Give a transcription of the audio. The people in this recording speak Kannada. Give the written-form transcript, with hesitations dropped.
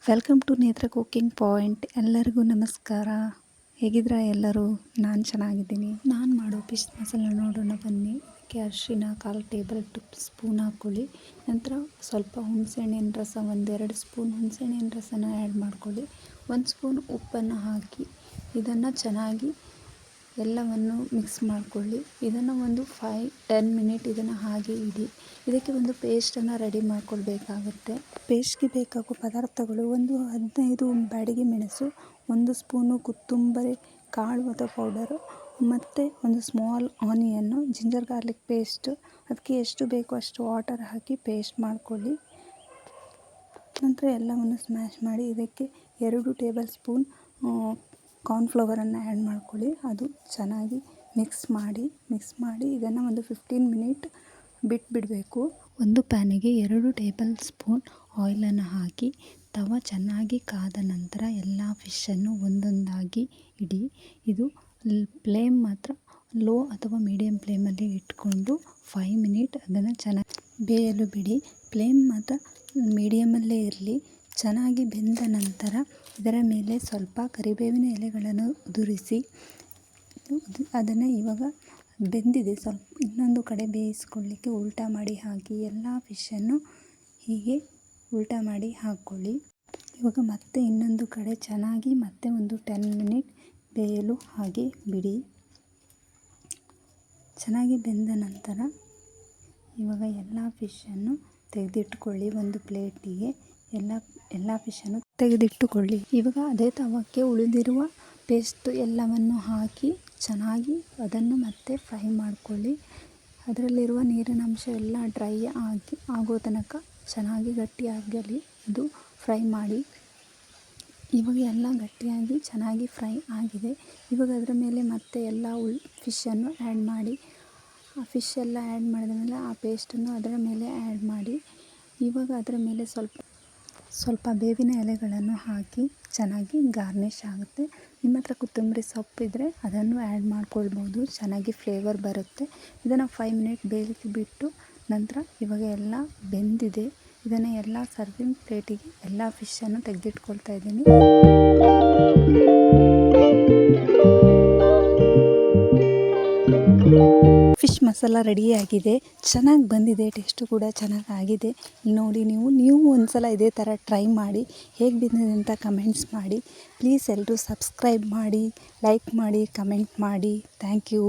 ವೆಲ್ಕಮ್ ಟು ನೇತ್ರ ಕುಕಿಂಗ್ ಪಾಯಿಂಟ್. ಎಲ್ಲರಿಗೂ ನಮಸ್ಕಾರ. ಹೇಗಿದ್ದೀರಾ ಎಲ್ಲರೂ? ನಾನು ಚೆನ್ನಾಗಿದ್ದೀನಿ. ನಾನು ಮಾಡೋ ಫಿಶ್ ಮಸಾಲ ನೋಡೋಣ ಬನ್ನಿ. ಅದಕ್ಕೆ ಅರಿಶಿನ 1/4 ಟೇಬಲ್ ಸ್ಪೂನ್ ಹಾಕ್ಕೊಳ್ಳಿ. ನಂತರ ಸ್ವಲ್ಪ ಹುಣಸೆಹಣ್ಣಿನ ರಸ, 1-2 ಸ್ಪೂನ್ ಹುಣಸೆಹಣ್ಣಿನ ರಸನ ಆ್ಯಡ್ ಮಾಡ್ಕೊಳ್ಳಿ. 1 ಸ್ಪೂನ್ ಉಪ್ಪನ್ನು ಹಾಕಿ ಇದನ್ನು ಚೆನ್ನಾಗಿ ಎಲ್ಲವನ್ನು ಮಿಕ್ಸ್ ಮಾಡಿಕೊಳ್ಳಿ. ಇದನ್ನು ಒಂದು 5-10 ಮಿನಿಟ್ ಇದನ್ನು ಹಾಗೆ ಇಡಿ. ಇದಕ್ಕೆ ಒಂದು ಪೇಸ್ಟನ್ನು ರೆಡಿ ಮಾಡ್ಕೊಳ್ಬೇಕಾಗುತ್ತೆ. ಪೇಸ್ಟ್ಗೆ ಬೇಕಾಗುವ ಪದಾರ್ಥಗಳು: 15 ಬ್ಯಾಡಗಿ ಮೆಣಸು, 1 ಸ್ಪೂನು ಕೊತ್ತಂಬರಿ ಕಾಳು ಅಥವಾ ಪೌಡರು, ಮತ್ತು 1 small onion, ginger garlic paste. ಅದಕ್ಕೆ ಎಷ್ಟು ಬೇಕೋ ಅಷ್ಟು ವಾಟರ್ ಹಾಕಿ ಪೇಸ್ಟ್ ಮಾಡ್ಕೊಳ್ಳಿ. ನಂತರ ಎಲ್ಲವನ್ನು ಸ್ಮ್ಯಾಶ್ ಮಾಡಿ ಇದಕ್ಕೆ 2 ಟೇಬಲ್ ಸ್ಪೂನ್ ಕಾರ್ನ್ಫ್ಲವರನ್ನು ಆ್ಯಡ್ ಮಾಡ್ಕೊಳ್ಳಿ. ಅದು ಚೆನ್ನಾಗಿ ಮಿಕ್ಸ್ ಮಾಡಿ ಇದನ್ನು ಒಂದು 15 ಮಿನಿಟ್ ಬಿಡಬೇಕು. ಒಂದು ಪ್ಯಾನಿಗೆ 2 ಟೇಬಲ್ ಸ್ಪೂನ್ ಆಯಿಲನ್ನು ಹಾಕಿ ತವ ಚೆನ್ನಾಗಿ ಕಾದ ನಂತರ ಎಲ್ಲ ಫಿಶನ್ನು ಒಂದೊಂದಾಗಿ ಇಡಿ. ಇದು ಫ್ಲೇಮ್ ಮಾತ್ರ ಲೋ ಅಥವಾ ಮೀಡಿಯಮ್ ಫ್ಲೇಮಲ್ಲಿ ಇಟ್ಕೊಂಡು 5 ಮಿನಿಟ್ ಅದನ್ನು ಚೆನ್ನಾಗಿ ಬೇಯಲು ಬಿಡಿ. ಫ್ಲೇಮ್ ಮಾತ್ರ ಮೀಡಿಯಮಲ್ಲೇ ಇರಲಿ. ಚೆನ್ನಾಗಿ ಬೆಂದ ನಂತರ ಇದರ ಮೇಲೆ ಸ್ವಲ್ಪ ಕರಿಬೇವಿನ ಎಲೆಗಳನ್ನು ಉದುರಿಸಿ ಅದನ್ನು ಇವಾಗ ಬೆಂದಿದೆ, ಸ್ವಲ್ಪ ಇನ್ನೊಂದು ಕಡೆ ಬೇಯಿಸ್ಕೊಳ್ಳಿಕ್ಕೆ ಉಲ್ಟಾ ಮಾಡಿ ಹಾಕಿ ಎಲ್ಲ ಫಿಶನ್ನು ಹೀಗೆ ಉಲ್ಟಾ ಮಾಡಿ ಹಾಕ್ಕೊಳ್ಳಿ. ಇವಾಗ ಮತ್ತೆ ಇನ್ನೊಂದು ಕಡೆ ಚೆನ್ನಾಗಿ ಮತ್ತೆ ಒಂದು 10 ಮಿನಿಟ್ ಬೇಯಲು ಹಾಗೆ ಬಿಡಿ. ಚೆನ್ನಾಗಿ ಬೆಂದ ನಂತರ ಇವಾಗ ಎಲ್ಲ ಫಿಶನ್ನು ತೆಗೆದಿಟ್ಕೊಳ್ಳಿ. ಒಂದು ಪ್ಲೇಟಿಗೆ ಎಲ್ಲ ಫಿಶನ್ನು ತೆಗೆದಿಟ್ಟುಕೊಳ್ಳಿ. ಇವಾಗ ಅದೇ ತವಕ್ಕೆ ಉಳಿದಿರುವ ಪೇಸ್ಟ್ ಎಲ್ಲವನ್ನು ಹಾಕಿ ಚೆನ್ನಾಗಿ ಅದನ್ನು ಮತ್ತೆ ಫ್ರೈ ಮಾಡಿಕೊಳ್ಳಿ. ಅದರಲ್ಲಿರುವ ನೀರಿನಂಶ ಎಲ್ಲ ಡ್ರೈ ಆಗೋ ತನಕ ಚೆನ್ನಾಗಿ ಗಟ್ಟಿಯಾಗಲಿ ಅದು ಫ್ರೈ ಮಾಡಿ. ಇವಾಗ ಎಲ್ಲ ಗಟ್ಟಿಯಾಗಿ ಚೆನ್ನಾಗಿ ಫ್ರೈ ಆಗಿದೆ. ಇವಾಗ ಅದರ ಮೇಲೆ ಮತ್ತೆ ಎಲ್ಲ ಫಿಶನ್ನು ಆ್ಯಡ್ ಮಾಡಿ. ಆ ಫಿಶ್ ಎಲ್ಲ ಆ್ಯಡ್ ಮಾಡಿದ ಮೇಲೆ ಆ ಪೇಸ್ಟನ್ನು ಅದರ ಮೇಲೆ ಆ್ಯಡ್ ಮಾಡಿ. ಇವಾಗ ಅದರ ಮೇಲೆ ಸ್ವಲ್ಪ ಬೇವಿನ ಎಲೆಗಳನ್ನು ಹಾಕಿ ಚೆನ್ನಾಗಿ ಗಾರ್ನಿಷ್ ಆಗುತ್ತೆ. ನಿಮ್ಮ ಹತ್ರ ಕೊತ್ತಂಬರಿ ಸೊಪ್ಪಿದ್ದರೆ ಅದನ್ನು ಆ್ಯಡ್ ಮಾಡ್ಕೊಳ್ಬೋದು, ಚೆನ್ನಾಗಿ ಫ್ಲೇವರ್ ಬರುತ್ತೆ. ಇದನ್ನು 5 ಮಿನಿಟ್ ಬೇಯಲಿಕ್ಕೆ ಬಿಟ್ಟು ನಂತರ ಇವಾಗ ಎಲ್ಲ ಬೆಂದಿದೆ. ಇದನ್ನು ಎಲ್ಲ ಸರ್ವಿಂಗ್ ಪ್ಲೇಟಿಗೆ ಎಲ್ಲ ಫಿಶನ್ನು ತೆಗೆದಿಟ್ಕೊಳ್ತಾ ಇದ್ದೀನಿ. ಫಿಶ್ ಮಸಾಲ ರೆಡಿಯಾಗಿದೆ, ಚೆನ್ನಾಗಿ ಬಂದಿದೆ, ಟೇಸ್ಟು ಕೂಡ ಚೆನ್ನಾಗಾಗಿದೆ. ನೋಡಿ ನೀವು ಒಂದ್ಸಲ ಇದೇ ಥರ ಟ್ರೈ ಮಾಡಿ, ಹೇಗೆ ಬಂದಿದೆ ಅಂತ ಕಮೆಂಟ್ಸ್ ಮಾಡಿ. ಪ್ಲೀಸ್ ಎಲ್ಲರೂ ಸಬ್ಸ್ಕ್ರೈಬ್ ಮಾಡಿ, ಲೈಕ್ ಮಾಡಿ, ಕಮೆಂಟ್ ಮಾಡಿ. Thank you.